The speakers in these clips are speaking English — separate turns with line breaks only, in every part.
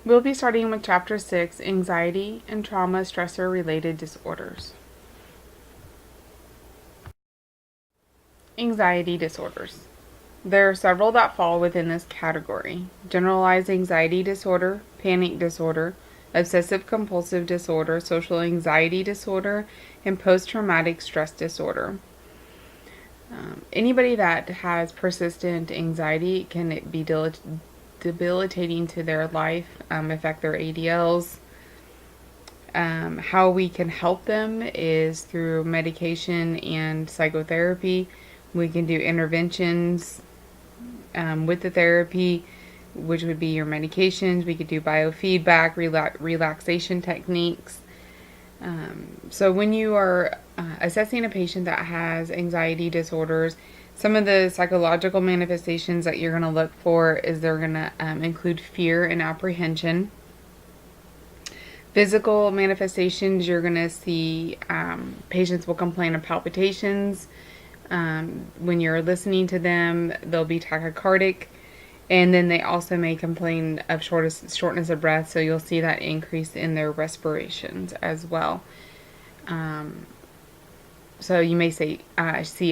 We'll be starting with Chapter 6, Anxiety and Trauma Stressor-Related Disorders. Anxiety disorders. There are several that fall within this category: generalized anxiety disorder, panic disorder, obsessive compulsive disorder, social anxiety disorder, and post-traumatic stress disorder. Anybody that has persistent anxiety can be debilitating to their life, affect their ADLs. How we can help them is through medication and psychotherapy. We can do interventions with the therapy, which would be your medications. We could do biofeedback, relaxation techniques. So when you are assessing a patient that has anxiety disorders, some of the psychological manifestations that you're going to look for is they're going to include fear and apprehension. Physical manifestations, you're going to see patients will complain of palpitations. When you're listening to them, they'll be tachycardic. And then they also may complain of shortness of breath, so you'll see that increase in their respirations as well. So you may see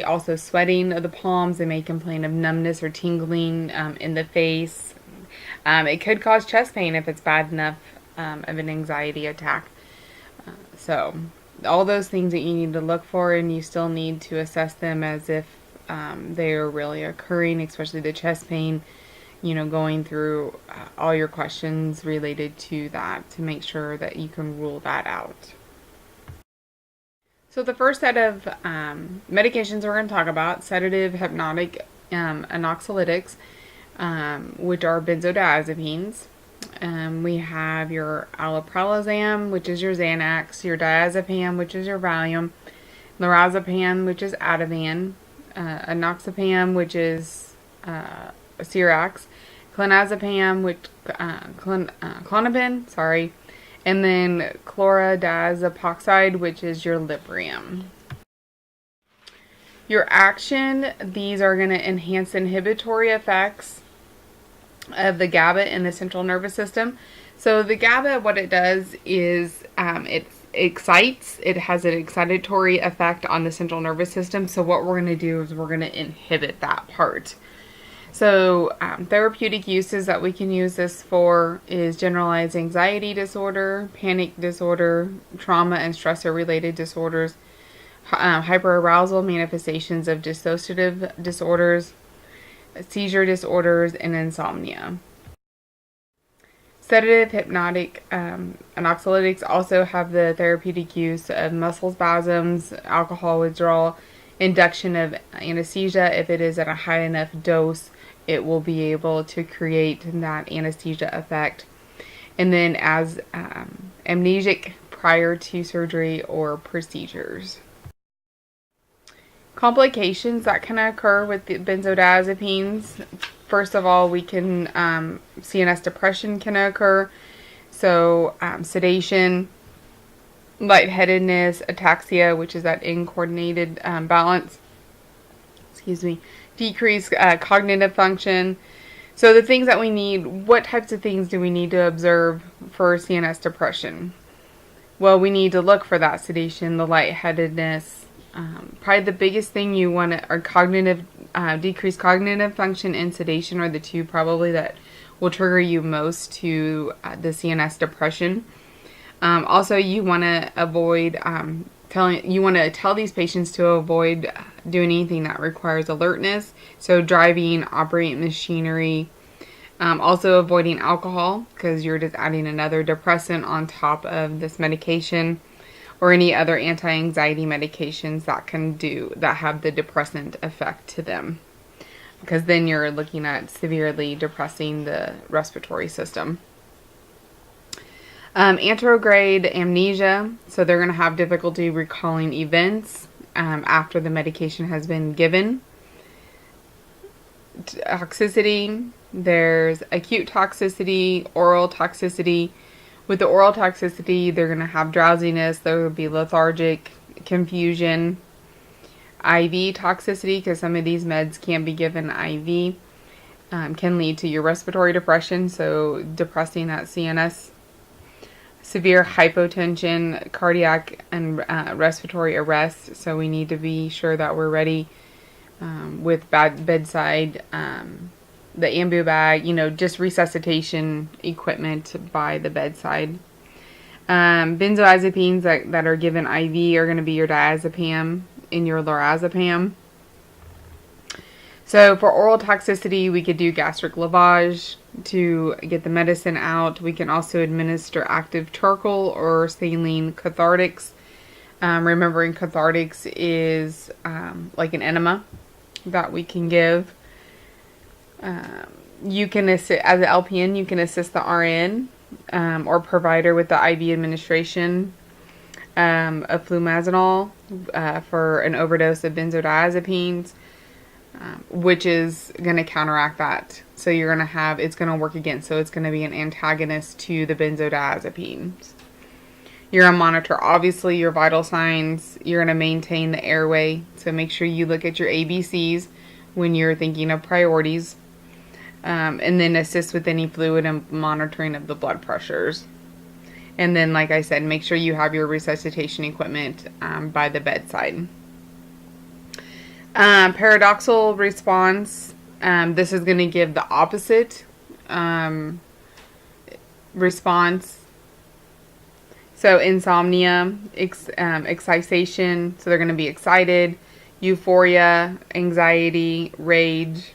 also sweating of the palms. They may complain of numbness or tingling in the face. It could cause chest pain if it's bad enough of an anxiety attack. So all those things that you need to look for, and you still need to assess them as if they are really occurring, especially the chest pain. Going through all your questions related to that to make sure that you can rule that out. So the first set of medications we're going to talk about: sedative, hypnotic, anxiolytics, which are benzodiazepines. We have your alprazolam, which is your Xanax, your diazepam, which is your Valium, lorazepam, which is Ativan, enoxaparin, which is Cerax, clonazepam, which Clonopin, and then chlordiazepoxide, which is your Librium. Your action: these are going to enhance inhibitory effects of the GABA in the central nervous system. So the GABA, what it does is it excites. It has an excitatory effect on the central nervous system. So what we're going to do is we're going to inhibit that part. So therapeutic uses that we can use this for is generalized anxiety disorder, panic disorder, trauma and stressor-related disorders, hyperarousal manifestations of dissociative disorders, seizure disorders, and insomnia. Sedative, hypnotic, anxiolytics also have the therapeutic use of muscle spasms, alcohol withdrawal, induction of anesthesia. If it is at a high enough dose, it will be able to create that anesthesia effect. And then as amnesic prior to surgery or procedures. Complications that can occur with the benzodiazepines: first of all, we can CNS depression can occur. So sedation, lightheadedness, ataxia, which is that incoordinated balance. Decreased cognitive function. So the things that we need, what types of things do we need to observe for CNS depression? Well, we need to look for that sedation, the lightheadedness. Probably the biggest thing you want to, are decreased cognitive function and sedation are the two probably that will trigger you most to the CNS depression. Also, you want to avoid tell these patients to avoid doing anything that requires alertness. So driving, operating machinery. Also avoiding alcohol, because you're just adding another depressant on top of this medication, or any other anti-anxiety medications that have the depressant effect to them, because then you're looking at severely depressing the respiratory system. Anterograde amnesia, so they're going to have difficulty recalling events after the medication has been given. Toxicity: there's acute toxicity, oral toxicity. With the oral toxicity, they're going to have drowsiness, there will be lethargic, confusion. IV toxicity, because some of these meds can be given IV. can lead to your respiratory depression, so depressing that CNS, severe hypotension, cardiac and respiratory arrest. So we need to be sure that we're ready with bedside, the ambu bag, just resuscitation equipment by the bedside. Benzodiazepines that are given IV are going to be your diazepam and your lorazepam. So for oral toxicity, we could do gastric lavage to get the medicine out. We can also administer active charcoal or saline cathartics. Remembering cathartics is like an enema that we can give. You can assist, as an LPN, you can assist the RN or provider with the IV administration of flumazenol for an overdose of benzodiazepines, which is going to counteract that. So you're going to have, it's going to work against, so it's going to be an antagonist to the benzodiazepines. You're going to monitor, obviously, your vital signs. You're going to maintain the airway, so make sure you look at your ABCs when you're thinking of priorities. And then assist with any fluid and monitoring of the blood pressures. And then, like I said, make sure you have your resuscitation equipment by the bedside. Paradoxal response. This is going to give the opposite response. So insomnia, excitation. So they're going to be excited. Euphoria, anxiety, rage.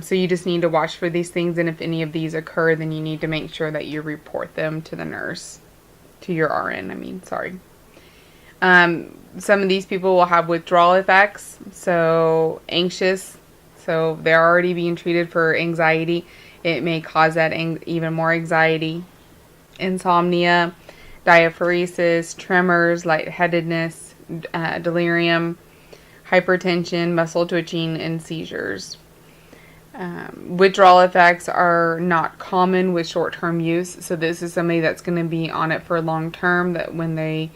So you just need to watch for these things, and if any of these occur, then you need to make sure that you report them to the nurse, to your RN, sorry. Some of these people will have withdrawal effects, so anxious, so they're already being treated for anxiety. It may cause that even more anxiety. Insomnia, diaphoresis, tremors, lightheadedness, delirium, hypertension, muscle twitching, and seizures. Withdrawal effects are not common with short-term use, so this is somebody that's going to be on it for long-term, that when they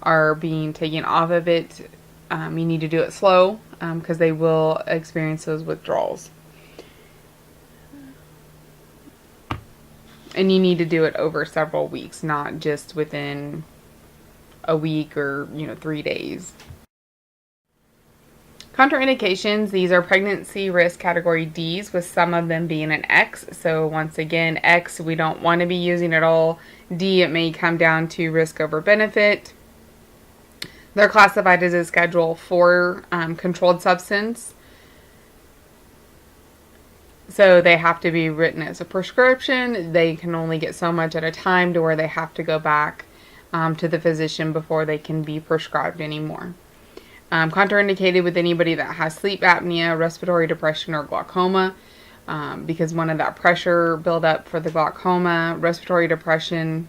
are being taken off of it, you need to do it slow, because they will experience those withdrawals. And you need to do it over several weeks, not just within a week or 3 days. Contraindications, these are pregnancy risk category Ds, with some of them being an X. So once again, X, we don't want to be using at all. D, it may come down to risk over benefit. They're classified as a Schedule 4 controlled substance. So they have to be written as a prescription. They can only get so much at a time to where they have to go back to the physician before they can be prescribed anymore. Contraindicated with anybody that has sleep apnea, respiratory depression, or glaucoma, because one of that pressure buildup for the glaucoma, respiratory depression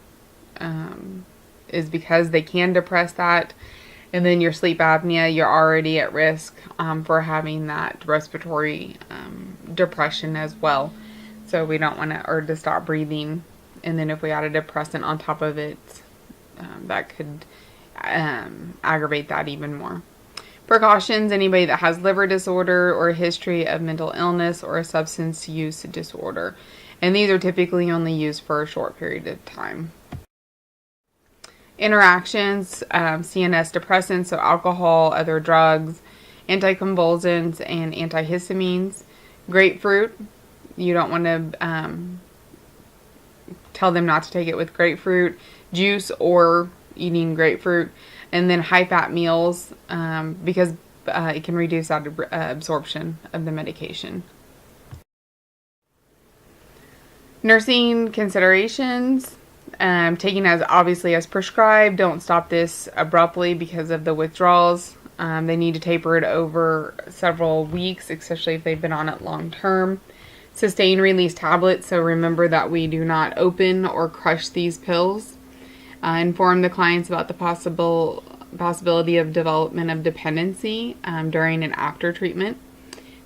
is because they can depress that, and then your sleep apnea, you're already at risk for having that respiratory depression as well. So we don't want to stop breathing, and then if we add a depressant on top of it, that could aggravate that even more. Precautions, anybody that has liver disorder or a history of mental illness or a substance use disorder. And these are typically only used for a short period of time. Interactions, CNS depressants, so alcohol, other drugs, anticonvulsants, and antihistamines. Grapefruit, you don't want to tell them not to take it with grapefruit juice or eating grapefruit. And then high-fat meals, because it can reduce that absorption of the medication. Nursing considerations, taking as obviously as prescribed. Don't stop this abruptly because of the withdrawals. They need to taper it over several weeks, especially if they've been on it long-term. Sustained release tablets, so remember that we do not open or crush these pills. Inform the clients about the possibility of development of dependency during and after treatment.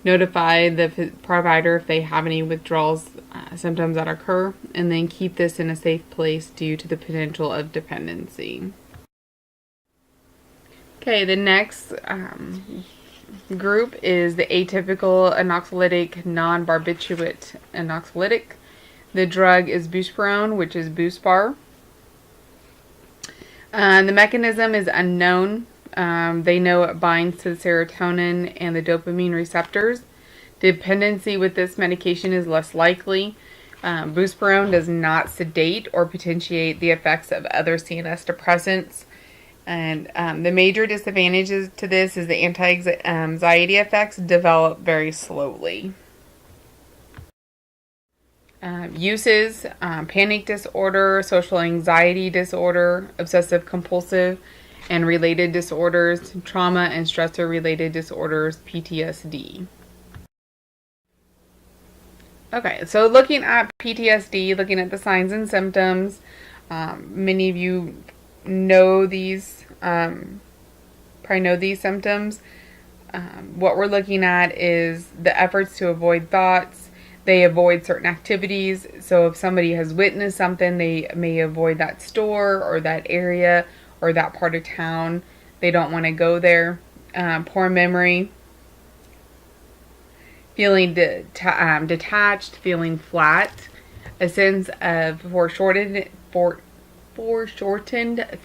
Notify the provider if they have any withdrawals symptoms that occur, and then keep this in a safe place due to the potential of dependency. Okay, the next group is the atypical anoxylytic non-barbiturate anoxylytic. The drug is buspirone, which is Buspar. The mechanism is unknown. They know it binds to the serotonin and the dopamine receptors. Dependency with this medication is less likely. Buspirone does not sedate or potentiate the effects of other CNS depressants. And the major disadvantages to this is the anti-anxiety effects develop very slowly. Uses, panic disorder, social anxiety disorder, obsessive compulsive and related disorders, trauma and stressor-related disorders, PTSD. Okay, so looking at PTSD, looking at the signs and symptoms, many of you know these, probably know these symptoms. What we're looking at is the efforts to avoid thoughts. They avoid certain activities. So if somebody has witnessed something, they may avoid that store or that area or that part of town. They don't want to go there. Poor memory. Feeling detached, feeling flat. A sense of foreshortened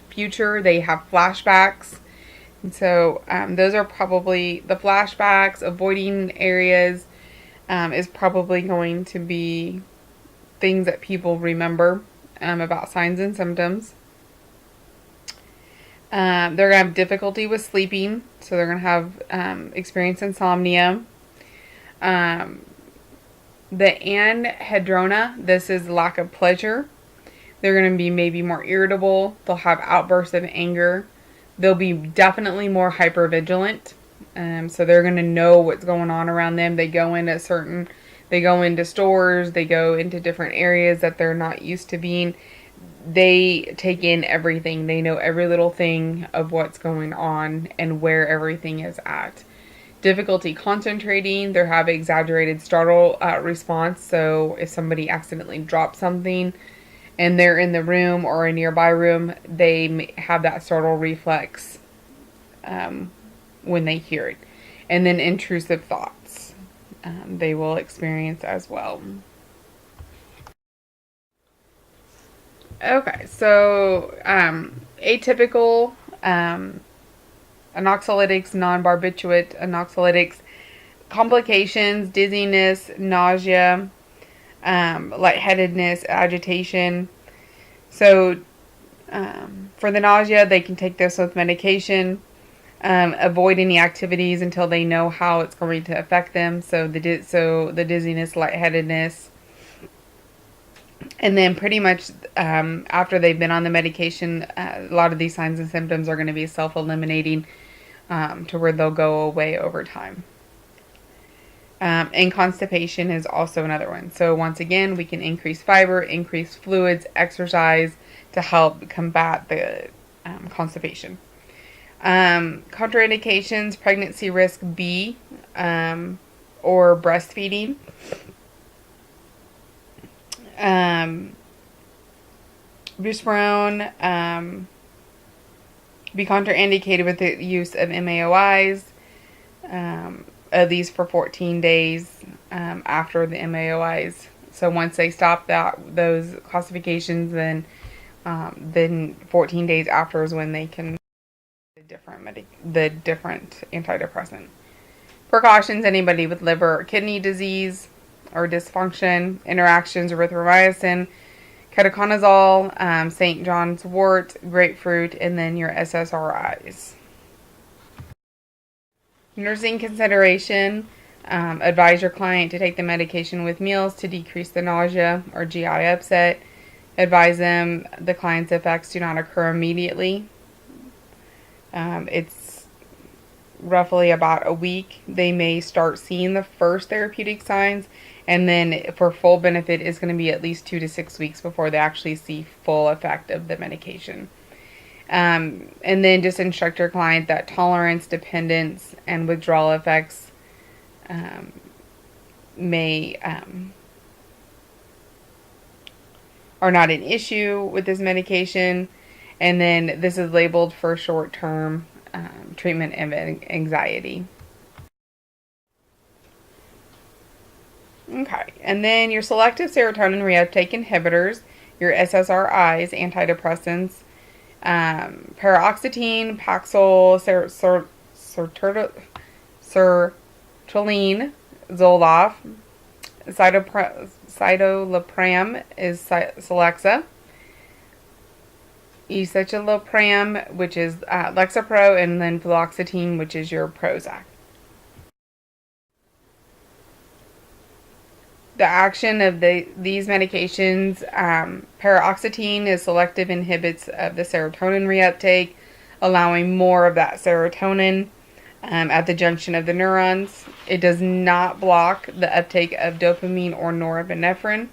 future. They have flashbacks. And so those are probably the flashbacks. Avoiding areas is probably going to be things that people remember about signs and symptoms. They're going to have difficulty with sleeping. So they're going to have experience insomnia. The anhedrona, this is lack of pleasure. They're going to be maybe more irritable. They'll have outbursts of anger. They'll be definitely more hypervigilant. So they're going to know what's going on around them. They go into stores, they go into different areas that they're not used to being. They take in everything. They know every little thing of what's going on and where everything is at. Difficulty concentrating. They have exaggerated startle response. So if somebody accidentally drops something and they're in the room or a nearby room, they may have that startle reflex when they hear it. And then intrusive thoughts they will experience as well. Okay, so atypical anoxylytics, non-barbiturate anoxylytics, complications, dizziness, nausea, lightheadedness, agitation. So for the nausea, they can take this with medication. Avoid any activities until they know how it's going to affect them. So the dizziness, lightheadedness. And then pretty much after they've been on the medication, a lot of these signs and symptoms are going to be self-eliminating to where they'll go away over time. And constipation is also another one. So once again, we can increase fiber, increase fluids, exercise to help combat the constipation. Contraindications, pregnancy risk B, or breastfeeding. Buspirone, be contraindicated with the use of MAOIs, at least for 14 days after the MAOIs. So once they stop those classifications, then 14 days after is when they can the different antidepressant. Precautions: anybody with liver or kidney disease or dysfunction, interactions, erythromycin, ketoconazole, St. John's wort, grapefruit, and then your SSRIs. Nursing consideration: advise your client to take the medication with meals to decrease the nausea or GI upset. Advise them the client's effects do not occur immediately. It's roughly about a week. They may start seeing the first therapeutic signs, and then for full benefit is going to be at least 2 to 6 weeks before they actually see full effect of the medication. And then just instruct your client that tolerance, dependence, and withdrawal effects are not an issue with this medication. And then this is labeled for short-term treatment of anxiety. Okay, and then your selective serotonin reuptake inhibitors, your SSRIs, antidepressants, paroxetine, Paxil, sertraline, Zoloft, citalopram is Celexa, escitalopram, which is Lexapro, and then fluoxetine, which is your Prozac. The action of these medications, paroxetine is selective inhibits of the serotonin reuptake, allowing more of that serotonin at the junction of the neurons. It does not block the uptake of dopamine or norepinephrine.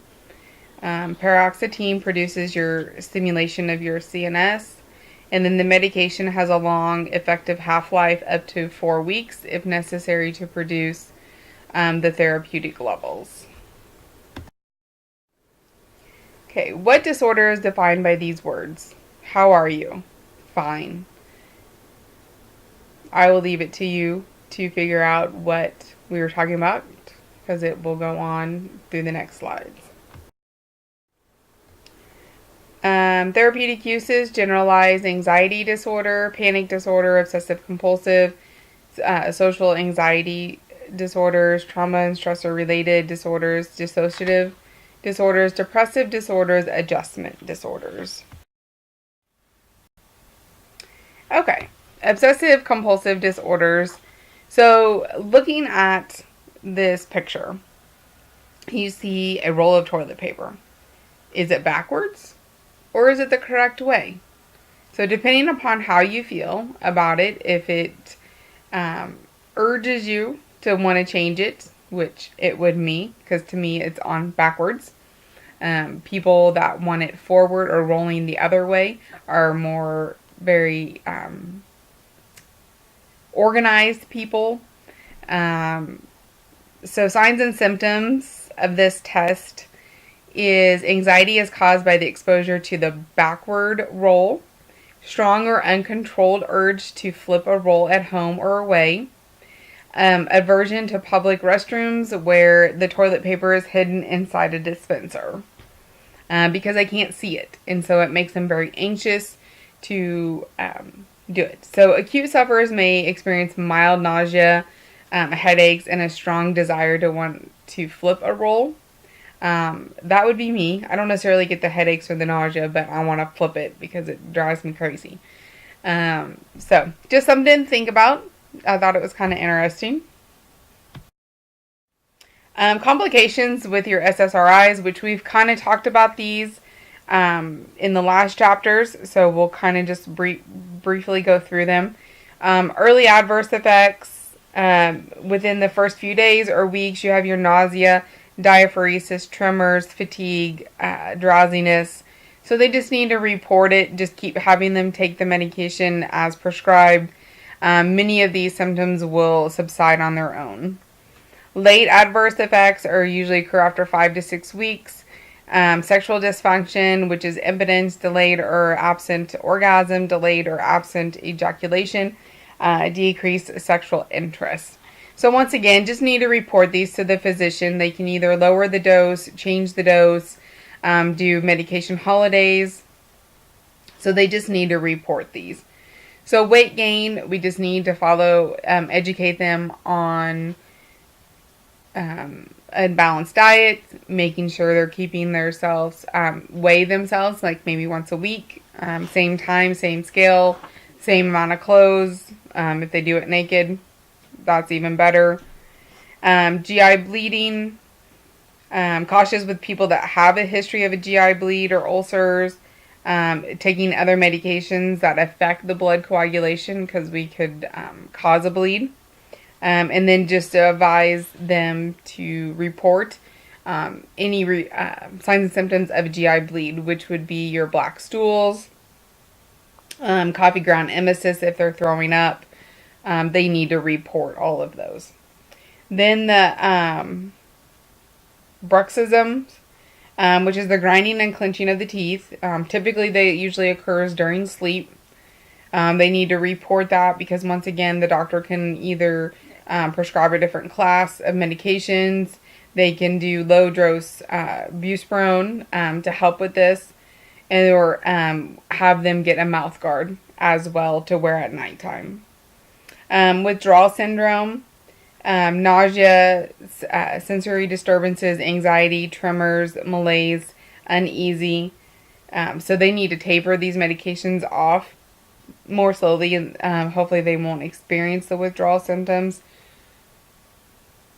Paroxetine produces your stimulation of your CNS, and then the medication has a long effective half-life up to 4 weeks if necessary to produce the therapeutic levels. Okay, what disorder is defined by these words? How are you? Fine. I will leave it to you to figure out what we were talking about because it will go on through the next slides. Therapeutic uses: generalized anxiety disorder, panic disorder, obsessive compulsive, social anxiety disorders, trauma and stressor-related disorders, dissociative disorders, depressive disorders, adjustment disorders. Okay, obsessive compulsive disorders. So looking at this picture, you see a roll of toilet paper. Is it backwards or is it the correct way? So depending upon how you feel about it, if it urges you to want to change it, which it would me, because to me it's on backwards. People that want it forward or rolling the other way are more very organized people. So signs and symptoms of this test is anxiety is caused by the exposure to the backward roll, strong or uncontrolled urge to flip a roll at home or away, aversion to public restrooms where the toilet paper is hidden inside a dispenser because I can't see it, and so it makes them very anxious to do it. So acute sufferers may experience mild nausea, headaches, and a strong desire to want to flip a roll. That would be me. I don't necessarily get the headaches or the nausea, but I want to flip it because it drives me crazy. So just something to think about. I thought it was kind of interesting. Complications with your SSRIs, which we've kind of talked about these in the last chapters, so we'll kind of just briefly go through them. Early adverse effects, within the first few days or weeks, you have your nausea, diaphoresis, tremors, fatigue, drowsiness. So they just need to report it. Just keep having them take the medication as prescribed. Many of these symptoms will subside on their own. Late adverse effects are usually occur after 5 to 6 weeks. Sexual dysfunction, which is impotence, delayed or absent orgasm, delayed or absent ejaculation, decreased sexual interest. So once again, just need to report these to the physician. They can either lower the dose, change the dose, do medication holidays. So they just need to report these. So weight gain, we just need to follow, educate them on a balanced diet, making sure they're keeping themselves, weigh themselves like maybe once a week, same time, same scale, same amount of clothes. If they do it naked, that's even better. GI bleeding, cautious with people that have a history of a GI bleed or ulcers, taking other medications that affect the blood coagulation because we could cause a bleed. And then just to advise them to report any signs and symptoms of a GI bleed, which would be your black stools, coffee ground emesis if they're throwing up. They need to report all of those. Then the bruxisms, which is the grinding and clenching of the teeth. Typically, they usually occurs during sleep. They need to report that because once again, the doctor can either prescribe a different class of medications. They can do low dose buspirone to help with this, or have them get a mouth guard as well to wear at nighttime. Withdrawal syndrome, nausea, sensory disturbances, anxiety, tremors, malaise, uneasy. So they need to taper these medications off more slowly, and hopefully they won't experience the withdrawal symptoms,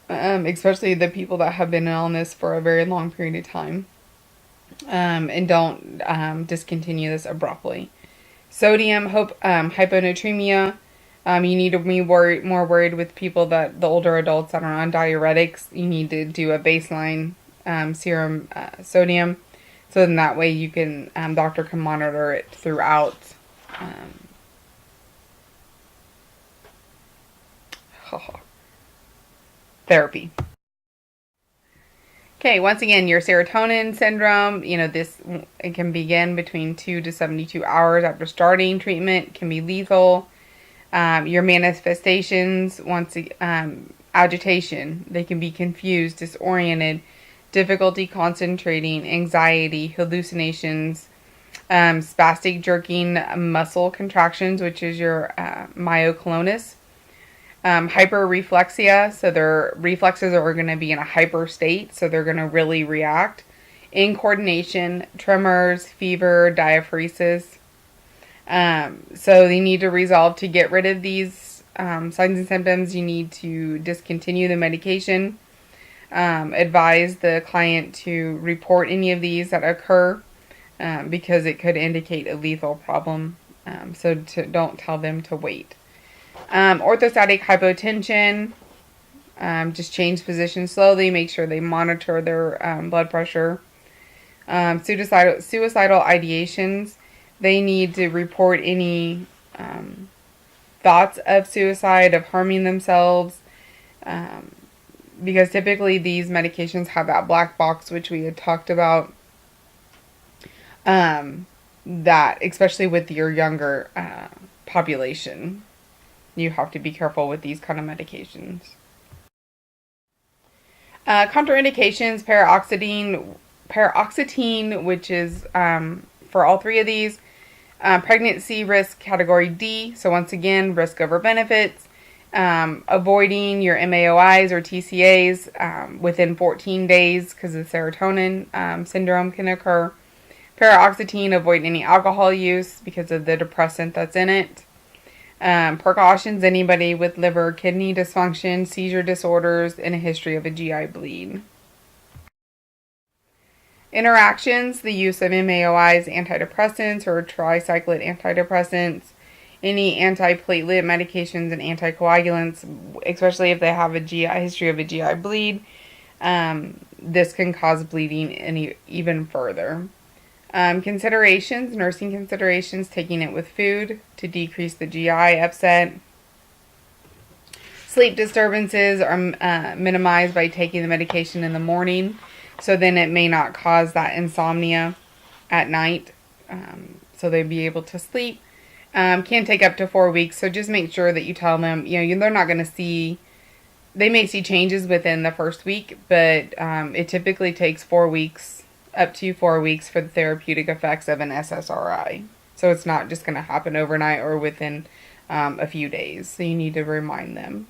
especially the people that have been on this for a very long period of time, and don't discontinue this abruptly. Sodium hyponatremia. You need to be more worried with people the older adults that are on diuretics. You need to do a baseline serum sodium, so then that way you can doctor can monitor it throughout. Therapy. Okay, once again, your serotonin syndrome, it can begin between 2 to 72 hours after starting treatment. It can be lethal. Your manifestations, agitation, they can be confused, disoriented, difficulty concentrating, anxiety, hallucinations, spastic jerking, muscle contractions, which is your myoclonus. Hyperreflexia, so their reflexes are going to be in a hyper state, so they're going to really react. Incoordination, tremors, fever, diaphoresis. So they need to resolve to get rid of these signs and symptoms. You need to discontinue the medication. Advise the client to report any of these that occur because it could indicate a lethal problem. So don't tell them to wait. Orthostatic hypotension, just change position slowly, make sure they monitor their blood pressure. Suicidal ideations, they need to report any thoughts of suicide, of harming themselves, because typically these medications have that black box, which we had talked about, that especially with your younger population, you have to be careful with these kind of medications. Contraindications, paroxetine, which is for all three of these. Pregnancy risk category D, so once again, risk over benefits. Avoiding your MAOIs or TCAs within 14 days because the serotonin syndrome can occur. Paroxetine, avoid any alcohol use because of the depressant that's in it. Precautions, anybody with liver, kidney dysfunction, seizure disorders, and a history of a GI bleed. Interactions, the use of MAOIs, antidepressants, or tricyclic antidepressants, any antiplatelet medications and anticoagulants, especially if they have a history of a GI bleed. This can cause bleeding even further. Considerations, nursing considerations, taking it with food to decrease the GI upset. Sleep disturbances are minimized by taking the medication in the morning, so then it may not cause that insomnia at night, so they'd be able to sleep. Can take up to 4 weeks, so just make sure that you tell them, they're not going to see, they may see changes within the first week, but it typically takes 4 weeks, up to 4 weeks for the therapeutic effects of an SSRI. So it's not just going to happen overnight or within a few days. So you need to remind them.